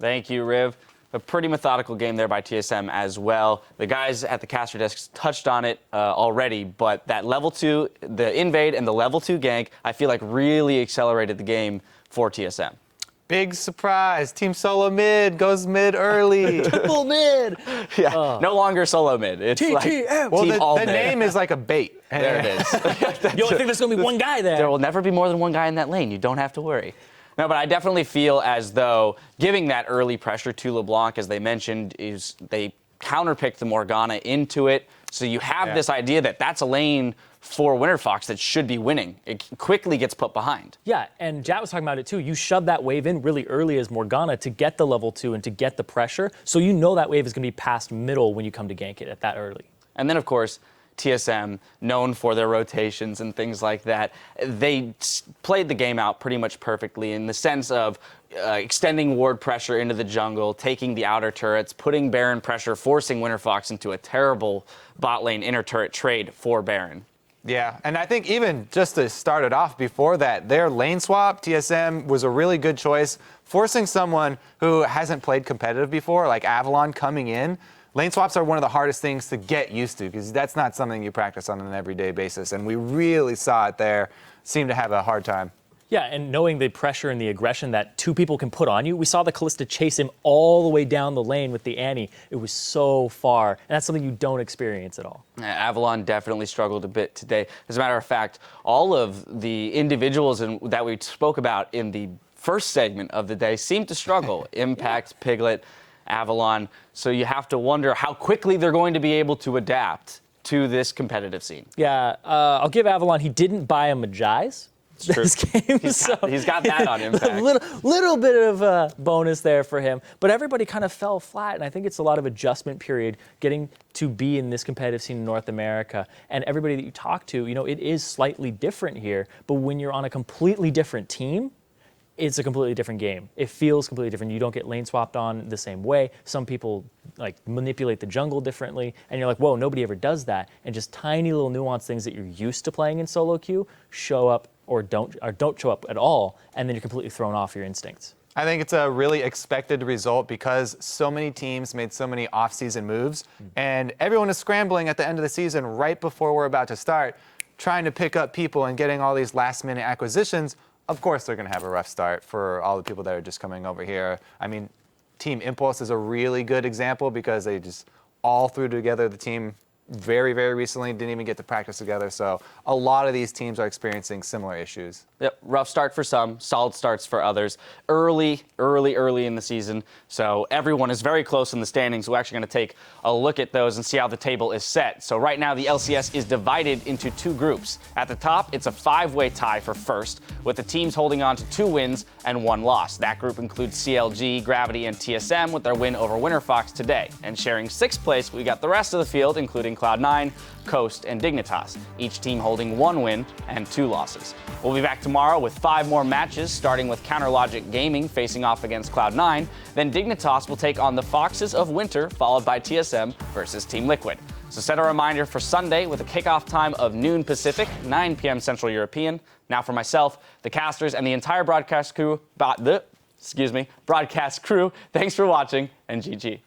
Thank you, Riv. A pretty methodical game there by TSM as well. The guys at the caster desks touched on it already, but that level 2, the invade and the level 2 gank, I feel like really accelerated the game for TSM. Big surprise. Team solo mid goes mid early. Triple mid. Yeah, no longer solo mid. It's TTM. like Well, team all the mid. name is like a bait. There it is. You only think there's going to be one guy there. There will never be more than one guy in that lane. You don't have to worry. No, but I definitely feel as though giving that early pressure to LeBlanc, as they mentioned, is they counterpicked the Morgana into it. So you have this idea that that's a lane for Winterfox that should be winning. It quickly gets put behind. Yeah, and Jat was talking about it too. You shove that wave in really early as Morgana to get the level 2 and to get the pressure. So you know that wave is going to be past middle when you come to gank it at that early. And then, of course, TSM, known for their rotations and things like that, they played the game out pretty much perfectly in the sense of extending ward pressure into the jungle, taking the outer turrets, putting Baron pressure, forcing Winterfox into a terrible bot lane inner turret trade for Baron. Yeah, and I think even just to start it off before that, their lane swap, TSM, was a really good choice. Forcing someone who hasn't played competitive before, like Avalon, coming in. Lane swaps are one of the hardest things to get used to because that's not something you practice on an everyday basis. And we really saw it there. Seemed to have a hard time. Yeah, and knowing the pressure and the aggression that two people can put on you, we saw the Kalista chase him all the way down the lane with the Annie. It was so far, and that's something you don't experience at all. Avalon definitely struggled a bit today. As a matter of fact, all of the individuals that we spoke about in the first segment of the day seemed to struggle. Impact, Piglet, Avalon. So you have to wonder how quickly they're going to be able to adapt to this competitive scene. Yeah, I'll give Avalon, he didn't buy a Magi's this game. He's got that on Impact. A little bit of a bonus there for him. But everybody kind of fell flat, and I think it's a lot of adjustment period getting to be in this competitive scene in North America. And everybody that you talk to, you know, it is slightly different here. But when you're on a completely different team, it's a completely different game. It feels completely different. You don't get lane swapped on the same way. Some people like manipulate the jungle differently, and you're like, whoa, nobody ever does that. And just tiny little nuanced things that you're used to playing in solo queue show up or don't show up at all, and then you're completely thrown off your instincts. I think it's a really expected result because so many teams made so many off-season moves, and everyone is scrambling at the end of the season right before we're about to start, trying to pick up people and getting all these last-minute acquisitions. Of course they're going to have a rough start for all the people that are just coming over here. I mean, Team Impulse is a really good example because they just all threw together the team very, very recently, didn't even get to practice together. So a lot of these teams are experiencing similar issues. Yep, rough start for some, solid starts for others. Early in the season. So everyone is very close in the standings. We're actually going to take a look at those and see how the table is set. So right now the LCS is divided into two groups. At the top, it's a 5-way tie for first, with the teams holding on to 2 wins and 1 loss. That group includes CLG, Gravity, and TSM with their win over Winterfox today. And sharing 6th place, we got the rest of the field, including Cloud9, Coast, and Dignitas, each team holding 1 win and 2 losses. We'll be back tomorrow with 5 more matches, starting with CounterLogic Gaming facing off against Cloud9. Then Dignitas will take on the Foxes of Winter, followed by TSM versus Team Liquid. So set a reminder for Sunday with a kickoff time of noon Pacific, 9 p.m. Central European. Now for myself, the casters, and the entire broadcast crew, thanks for watching, and GG.